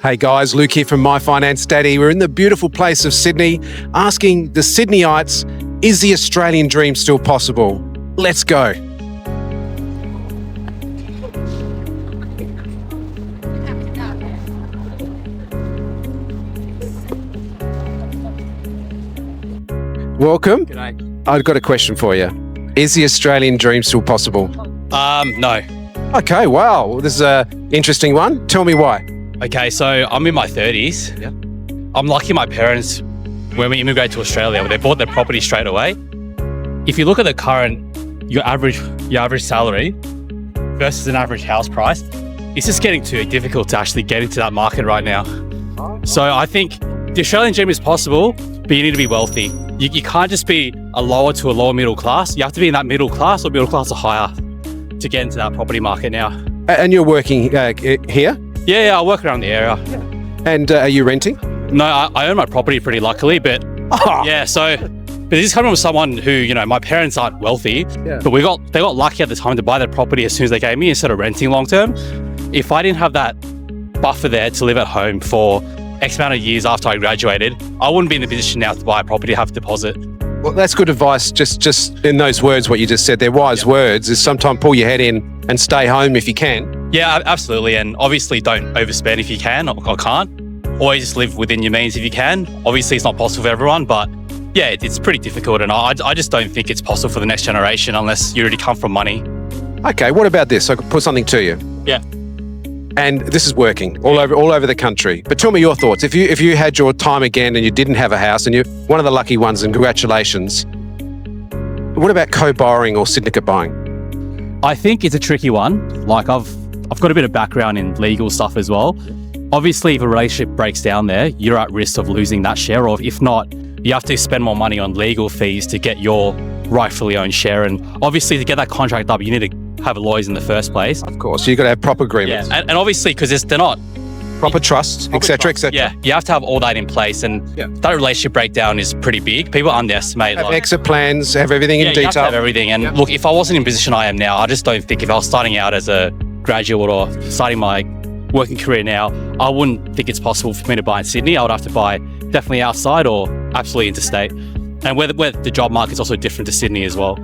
Hey guys, Luke here from My Finance Daddy. We're in the beautiful place of Sydney, asking the Sydneyites, is the Australian dream still possible? Let's go. Welcome. G'day. I've got a question for you. Is the Australian dream still possible? No. Okay, wow. This is an interesting one. Tell me why. Okay, so I'm in my 30s. Yeah. I'm lucky my parents, when we immigrated to Australia, they bought their property straight away. If you look at the current, your average salary versus an average house price, it's just getting too difficult to actually get into that market right now. So I think the Australian dream is possible, but you need to be wealthy. You can't just be a lower to a lower middle class. You have to be in that middle class or middle class or higher to get into that property market now. And you're working here? Yeah, I work around the area. And are you renting? No, I own my property pretty luckily, but yeah, but this is coming from someone who, my parents aren't wealthy, but they got lucky at the time to buy their property as soon as they gave me instead of renting long term. If I didn't have that buffer there to live at home for X amount of years after I graduated, I wouldn't be in the position now to buy a property, have a deposit. Well, that's good advice. Just in those words, what you just said, they're wise words, is sometimes pull your head in and stay home if you can. Yeah, absolutely. And obviously don't overspend if you can or can't. Always just live within your means if you can. Obviously it's not possible for everyone, but yeah, it's pretty difficult. And I just don't think it's possible for the next generation unless you already come from money. Okay, what about this? I could put something to you. Yeah. And this is working all over the country. But tell me your thoughts. If you had your time again and you didn't have a house and you're one of the lucky ones, and congratulations, what about co-borrowing or syndicate buying? I think it's a tricky one. Like I've got a bit of background in legal stuff as well. Obviously, if a relationship breaks down there, you're at risk of losing that share, or if not, you have to spend more money on legal fees to get your rightfully owned share. And obviously to get that contract up, you need to have lawyers in the first place. Of course, you've got to have proper agreements. Yeah, and obviously because they're not proper trusts, etc., etc. Yeah, you have to have all that in place, and that relationship breakdown is pretty big. People underestimate. Have exit plans, have everything in detail. You have to have everything. And look, if I wasn't in the position I am now, I just don't think if I was starting out as a graduate or starting my working career now, I wouldn't think it's possible for me to buy in Sydney. I would have to buy definitely outside or absolutely interstate. And where the job market's also different to Sydney as well.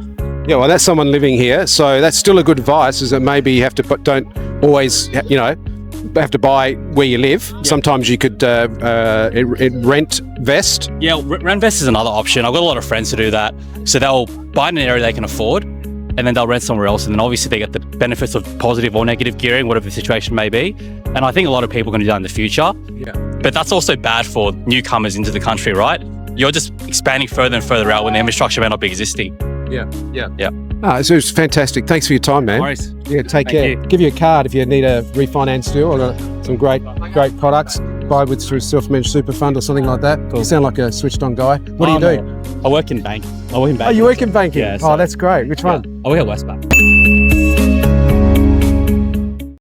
Yeah, well, that's someone living here, so that's still a good advice. Is that maybe you have to don't always, have to buy where you live. Yeah. Sometimes you could rent vest. Yeah, rent vest is another option. I've got a lot of friends who do that. So they'll buy in an area they can afford, and then they'll rent somewhere else, and then obviously they get the benefits of positive or negative gearing, whatever the situation may be. And I think a lot of people are going to do that in the future. Yeah. But that's also bad for newcomers into the country, right? You're just expanding further and further out when the infrastructure may not be existing. Yeah. So it's fantastic. Thanks for your time, man. No worries. Yeah, take care. Give you a card if you need a refinance deal. I've got some great products. Buy through self-managed super fund or something like that. Cool. You sound like a switched-on guy. What do you do? I work in banking. Oh, you work in banking? Yeah, that's great. Which one? I work at Westpac.